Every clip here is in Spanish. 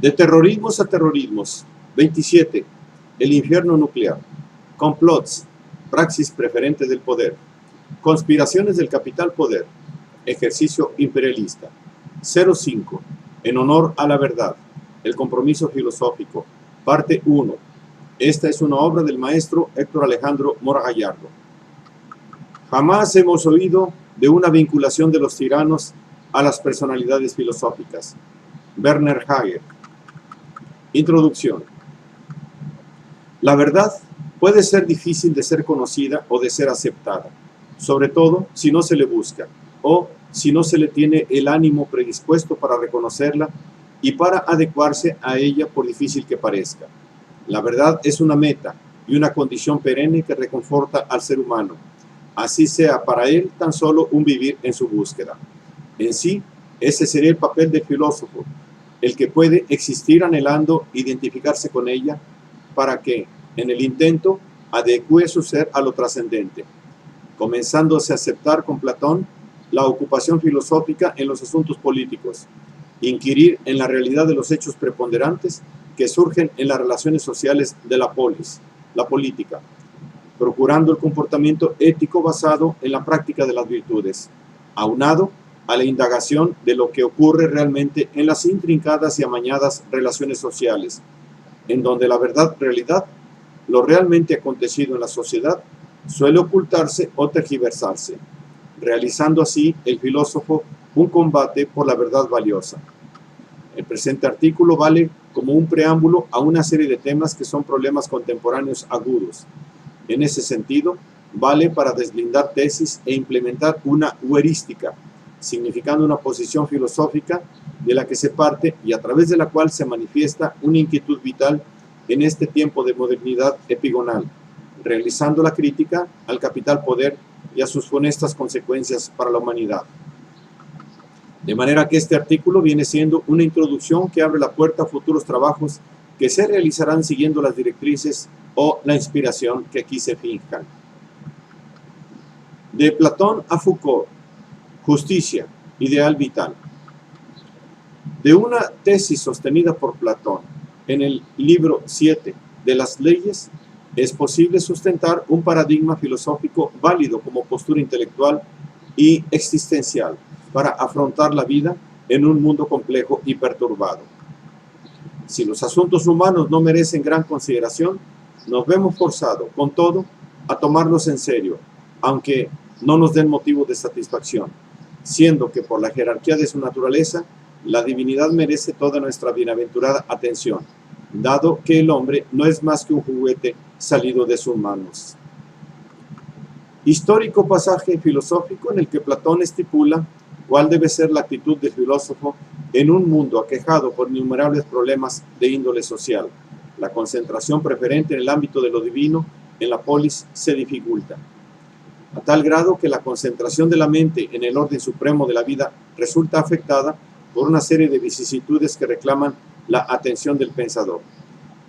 De terrorismos a terrorismos. 27. El infierno nuclear. Complots. Praxis preferente del poder. Conspiraciones del capital poder. Ejercicio imperialista. 05. En honor a la verdad. El compromiso filosófico. Parte 1. Esta es una obra del maestro Héctor Alejandro Mora Gallardo. Jamás hemos oído de una vinculación de los tiranos a las personalidades filosóficas. Werner Hager. Introducción. La verdad puede ser difícil de ser conocida o de ser aceptada, sobre todo si no se le busca o si no se le tiene el ánimo predispuesto para reconocerla y para adecuarse a ella por difícil que parezca. La verdad es una meta y una condición perenne que reconforta al ser humano, así sea para él tan solo un vivir en su búsqueda. En sí, ese sería el papel del filósofo, el que puede existir anhelando identificarse con ella para que, en el intento, adecue su ser a lo trascendente, comenzándose a aceptar con Platón la ocupación filosófica en los asuntos políticos, inquirir en la realidad de los hechos preponderantes que surgen en las relaciones sociales de la polis, la política, procurando el comportamiento ético basado en la práctica de las virtudes, aunado a la indagación de lo que ocurre realmente en las intrincadas y amañadas relaciones sociales, en donde la verdad realidad, lo realmente acontecido en la sociedad, suele ocultarse o tergiversarse, realizando así el filósofo un combate por la verdad valiosa. El presente artículo vale como un preámbulo a una serie de temas que son problemas contemporáneos agudos. En ese sentido, vale para deslindar tesis e implementar una heurística, significando una posición filosófica de la que se parte y a través de la cual se manifiesta una inquietud vital en este tiempo de modernidad epigonal, realizando la crítica al capital poder y a sus funestas consecuencias para la humanidad. De manera que este artículo viene siendo una introducción que abre la puerta a futuros trabajos que se realizarán siguiendo las directrices o la inspiración que aquí se fijan. De Platón a Foucault. Justicia, ideal vital. De una tesis sostenida por Platón en el libro 7 de las leyes, es posible sustentar un paradigma filosófico válido como postura intelectual y existencial para afrontar la vida en un mundo complejo y perturbado. Si los asuntos humanos no merecen gran consideración, nos vemos forzados, con todo, a tomarlos en serio, aunque no nos den motivo de satisfacción, siendo que por la jerarquía de su naturaleza, la divinidad merece toda nuestra bienaventurada atención, dado que el hombre no es más que un juguete salido de sus manos. Histórico pasaje filosófico en el que Platón estipula cuál debe ser la actitud del filósofo en un mundo aquejado por innumerables problemas de índole social. La concentración preferente en el ámbito de lo divino en la polis se dificulta, a tal grado que la concentración de la mente en el orden supremo de la vida resulta afectada por una serie de vicisitudes que reclaman la atención del pensador.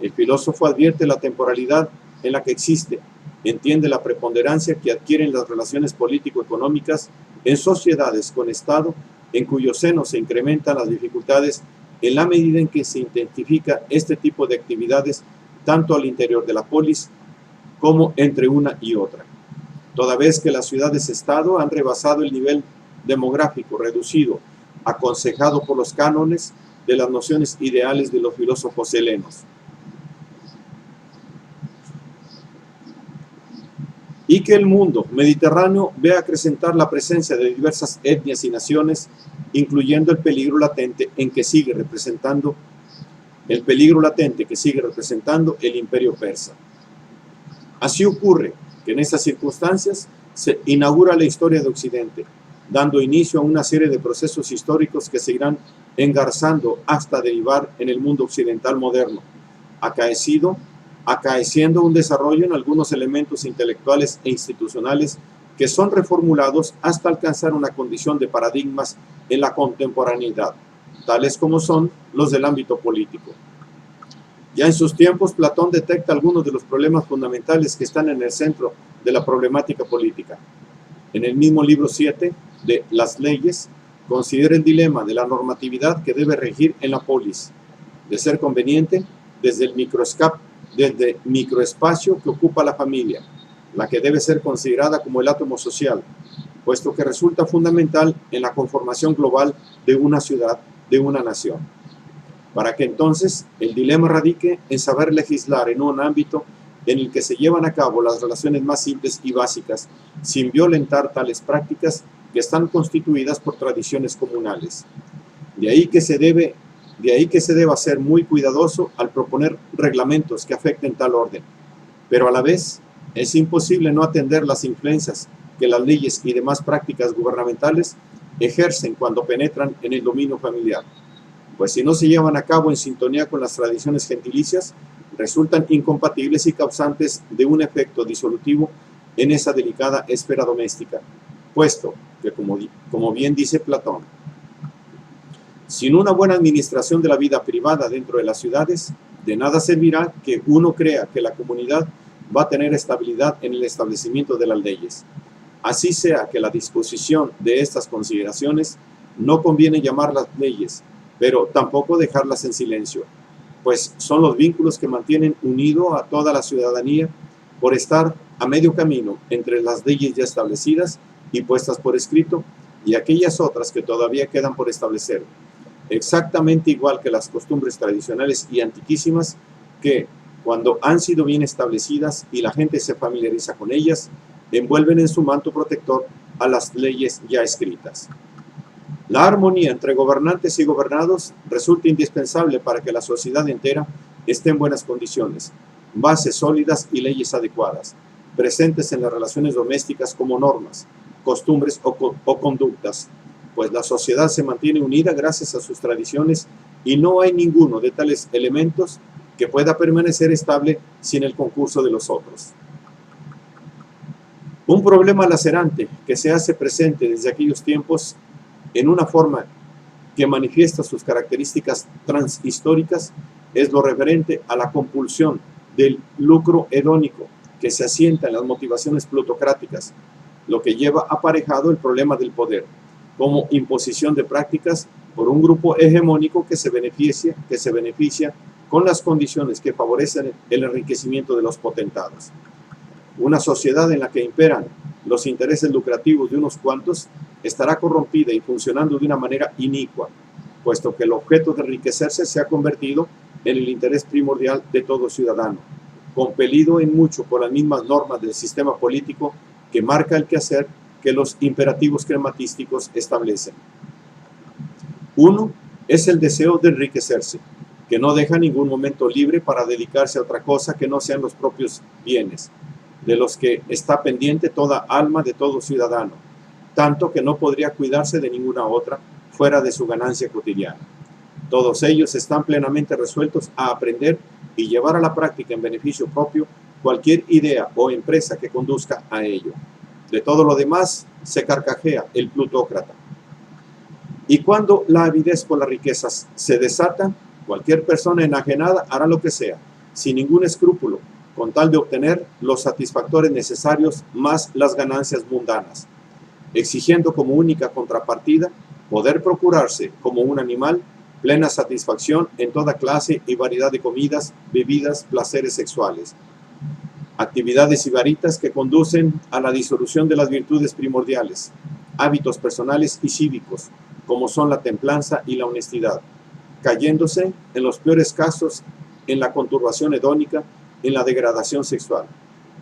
El filósofo advierte la temporalidad en la que existe, entiende la preponderancia que adquieren las relaciones político-económicas en sociedades con Estado, en cuyo seno se incrementan las dificultades en la medida en que se identifica este tipo de actividades tanto al interior de la polis como entre una y otra. Toda vez que las ciudades-estado han rebasado el nivel demográfico reducido, aconsejado por los cánones de las nociones ideales de los filósofos helenos, y que el mundo mediterráneo ve acrecentar la presencia de diversas etnias y naciones, incluyendo el peligro latente que sigue representando el imperio persa. Así ocurre que en estas circunstancias se inaugura la historia de Occidente, dando inicio a una serie de procesos históricos que se irán engarzando hasta derivar en el mundo occidental moderno, acaeciendo un desarrollo en algunos elementos intelectuales e institucionales que son reformulados hasta alcanzar una condición de paradigmas en la contemporaneidad, tales como son los del ámbito político. Ya en sus tiempos, Platón detecta algunos de los problemas fundamentales que están en el centro de la problemática política. En el mismo libro 7 de Las Leyes, considera el dilema de la normatividad que debe regir en la polis, de ser conveniente, desde el microespacio que ocupa la familia, la que debe ser considerada como el átomo social, puesto que resulta fundamental en la conformación global de una ciudad, de una nación. Para que entonces el dilema radique en saber legislar en un ámbito en el que se llevan a cabo las relaciones más simples y básicas, sin violentar tales prácticas que están constituidas por tradiciones comunales. De ahí que se deba ser muy cuidadoso al proponer reglamentos que afecten tal orden, pero a la vez es imposible no atender las influencias que las leyes y demás prácticas gubernamentales ejercen cuando penetran en el dominio familiar, pues si no se llevan a cabo en sintonía con las tradiciones gentilicias, resultan incompatibles y causantes de un efecto disolutivo en esa delicada esfera doméstica, puesto que, como bien dice Platón, sin una buena administración de la vida privada dentro de las ciudades, de nada servirá que uno crea que la comunidad va a tener estabilidad en el establecimiento de las leyes. Así sea que la disposición de estas consideraciones no conviene llamarlas leyes, pero tampoco dejarlas en silencio, pues son los vínculos que mantienen unido a toda la ciudadanía por estar a medio camino entre las leyes ya establecidas y puestas por escrito y aquellas otras que todavía quedan por establecer, exactamente igual que las costumbres tradicionales y antiquísimas que, cuando han sido bien establecidas y la gente se familiariza con ellas, envuelven en su manto protector a las leyes ya escritas. La armonía entre gobernantes y gobernados resulta indispensable para que la sociedad entera esté en buenas condiciones, bases sólidas y leyes adecuadas, presentes en las relaciones domésticas como normas, costumbres o conductas, pues la sociedad se mantiene unida gracias a sus tradiciones y no hay ninguno de tales elementos que pueda permanecer estable sin el concurso de los otros. Un problema lacerante que se hace presente desde aquellos tiempos en una forma que manifiesta sus características transhistóricas es lo referente a la compulsión del lucro hedónico que se asienta en las motivaciones plutocráticas, lo que lleva aparejado el problema del poder, como imposición de prácticas por un grupo hegemónico que se beneficia con las condiciones que favorecen el enriquecimiento de los potentados. Una sociedad en la que imperan los intereses lucrativos de unos cuantos estará corrompida y funcionando de una manera inicua, puesto que el objeto de enriquecerse se ha convertido en el interés primordial de todo ciudadano, compelido en mucho por las mismas normas del sistema político que marca el quehacer que los imperativos crematísticos establecen. Uno es el deseo de enriquecerse, que no deja ningún momento libre para dedicarse a otra cosa que no sean los propios bienes, de los que está pendiente toda alma de todo ciudadano, tanto que no podría cuidarse de ninguna otra fuera de su ganancia cotidiana. Todos ellos están plenamente resueltos a aprender y llevar a la práctica en beneficio propio cualquier idea o empresa que conduzca a ello. De todo lo demás se carcajea el plutócrata. Y cuando la avidez por las riquezas se desata, cualquier persona enajenada hará lo que sea, sin ningún escrúpulo, con tal de obtener los satisfactores necesarios más las ganancias mundanas, exigiendo como única contrapartida poder procurarse, como un animal, plena satisfacción en toda clase y variedad de comidas, bebidas, placeres sexuales, actividades sibaritas que conducen a la disolución de las virtudes primordiales, hábitos personales y cívicos, como son la templanza y la honestidad, cayéndose, en los peores casos, en la conturbación hedónica, en la degradación sexual,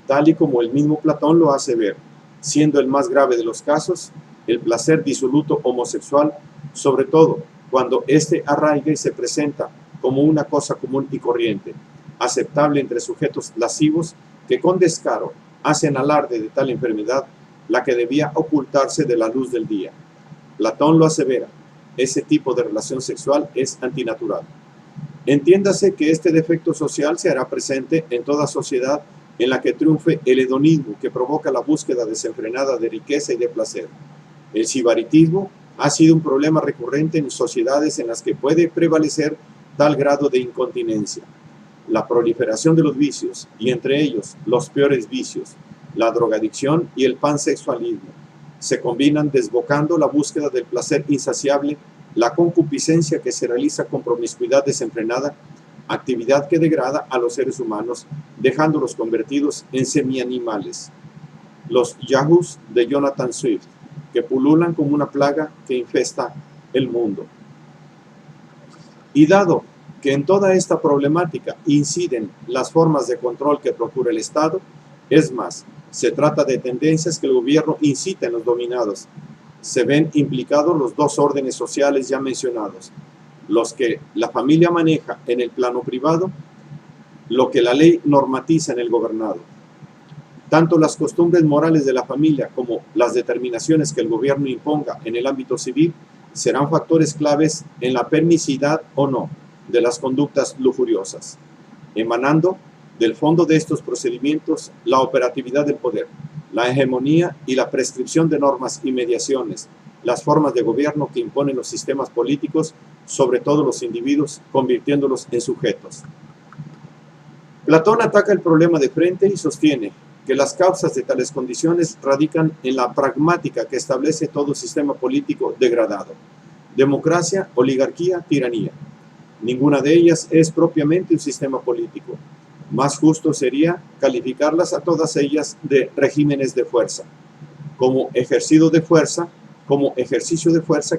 tal y como el mismo Platón lo hace ver, siendo el más grave de los casos el placer disoluto homosexual, sobre todo cuando éste arraiga y se presenta como una cosa común y corriente, aceptable entre sujetos lascivos que con descaro hacen alarde de tal enfermedad, la que debía ocultarse de la luz del día. Platón lo asevera, ese tipo de relación sexual es antinatural. Entiéndase que este defecto social se hará presente en toda sociedad en la que triunfe el hedonismo que provoca la búsqueda desenfrenada de riqueza y de placer. El sibaritismo ha sido un problema recurrente en sociedades en las que puede prevalecer tal grado de incontinencia. La proliferación de los vicios, y entre ellos los peores vicios, la drogadicción y el pansexualismo, se combinan desbocando la búsqueda del placer insaciable la concupiscencia que se realiza con promiscuidad desenfrenada, actividad que degrada a los seres humanos, dejándolos convertidos en semianimales. Los yahoos de Jonathan Swift, que pululan como una plaga que infesta el mundo. Y dado que en toda esta problemática inciden las formas de control que procura el Estado, es más, se trata de tendencias que el gobierno incita en los dominados. Se ven implicados los dos órdenes sociales ya mencionados, los que la familia maneja en el plano privado, lo que la ley normatiza en el gobernado. Tanto las costumbres morales de la familia como las determinaciones que el gobierno imponga en el ámbito civil serán factores claves en la permisidad o no de las conductas lujuriosas, emanando del fondo de estos procedimientos la operatividad del poder, la hegemonía y la prescripción de normas y mediaciones, las formas de gobierno que imponen los sistemas políticos sobre todos los individuos, convirtiéndolos en sujetos. Platón ataca el problema de frente y sostiene que las causas de tales condiciones radican en la pragmática que establece todo sistema político degradado: democracia, oligarquía, tiranía. Ninguna de ellas es propiamente un sistema político. Más justo sería calificarlas a todas ellas de regímenes de fuerza, como ejercicio de fuerza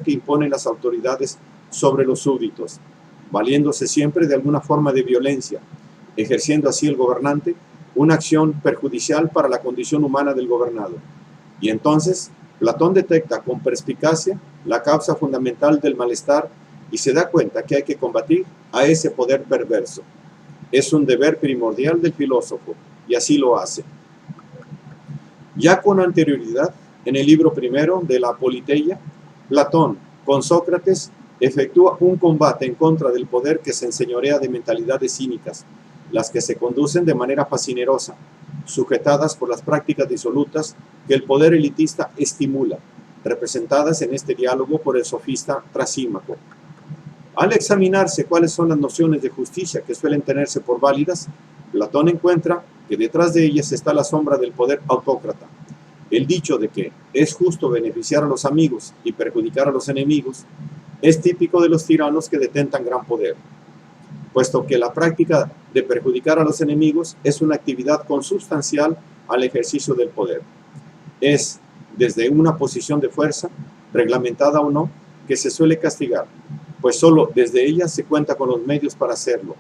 que imponen las autoridades sobre los súbditos, valiéndose siempre de alguna forma de violencia, ejerciendo así el gobernante una acción perjudicial para la condición humana del gobernado. Y entonces Platón detecta con perspicacia la causa fundamental del malestar y se da cuenta que hay que combatir a ese poder perverso. Es un deber primordial del filósofo, y así lo hace. Ya con anterioridad, en el libro primero de la Politeia, Platón, con Sócrates, efectúa un combate en contra del poder que se enseñorea de mentalidades cínicas, las que se conducen de manera fascinerosa, sujetadas por las prácticas disolutas que el poder elitista estimula, representadas en este diálogo por el sofista Trasímaco. Al examinarse cuáles son las nociones de justicia que suelen tenerse por válidas, Platón encuentra que detrás de ellas está la sombra del poder autócrata. El dicho de que es justo beneficiar a los amigos y perjudicar a los enemigos es típico de los tiranos que detentan gran poder, puesto que la práctica de perjudicar a los enemigos es una actividad consustancial al ejercicio del poder. Es desde una posición de fuerza, reglamentada o no, que se suele castigar, pues solo desde ella se cuenta con los medios para hacerlo.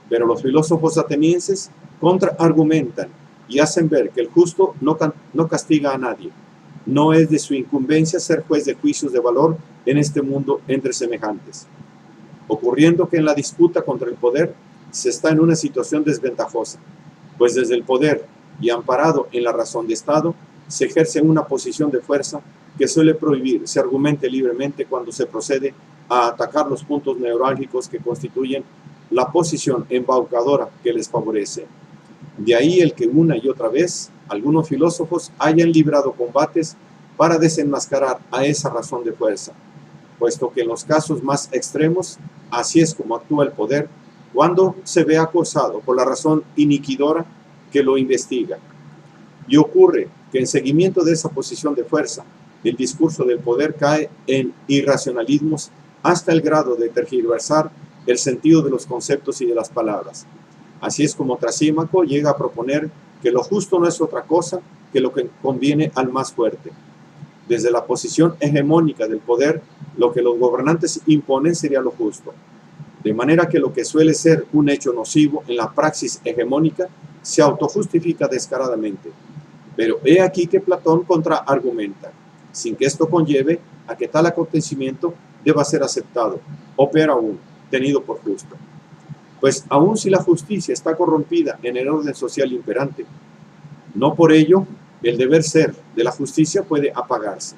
Pero los filósofos atenienses contraargumentan y hacen ver que el justo no castiga a nadie. No es de su incumbencia ser juez de juicios de valor en este mundo entre semejantes, ocurriendo que en la disputa contra el poder se está en una situación desventajosa, pues desde el poder y amparado en la razón de Estado se ejerce una posición de fuerza que suele prohibir se argumente libremente cuando se procede a atacar los puntos neurálgicos que constituyen la posición embaucadora que les favorece. De ahí el que una y otra vez algunos filósofos hayan librado combates para desenmascarar a esa razón de fuerza, puesto que en los casos más extremos así es como actúa el poder cuando se ve acosado por la razón iniquidora que lo investiga. Y ocurre que en seguimiento de esa posición de fuerza, el discurso del poder cae en irracionalismos hasta el grado de tergiversar el sentido de los conceptos y de las palabras. Así es como Trasímaco llega a proponer que lo justo no es otra cosa que lo que conviene al más fuerte. Desde la posición hegemónica del poder, lo que los gobernantes imponen sería lo justo. De manera que lo que suele ser un hecho nocivo en la praxis hegemónica se autojustifica descaradamente. Pero he aquí que Platón contraargumenta, sin que esto conlleve a que tal acontecimiento deba ser aceptado, o peor aún, tenido por justo. Pues aun si la justicia está corrompida en el orden social imperante, no por ello el deber ser de la justicia puede apagarse.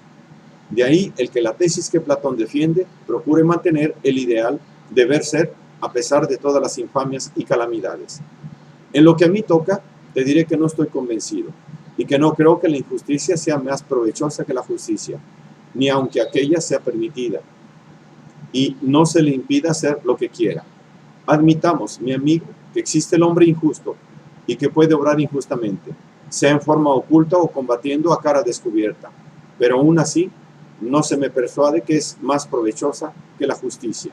De ahí el que la tesis que Platón defiende procure mantener el ideal deber ser a pesar de todas las infamias y calamidades. En lo que a mí toca, te diré que no estoy convencido y que no creo que la injusticia sea más provechosa que la justicia, ni aunque aquella sea permitida y no se le impida hacer lo que quiera. Admitamos, mi amigo, que existe el hombre injusto y que puede obrar injustamente, sea en forma oculta o combatiendo a cara descubierta, pero aún así no se me persuade que es más provechosa que la justicia.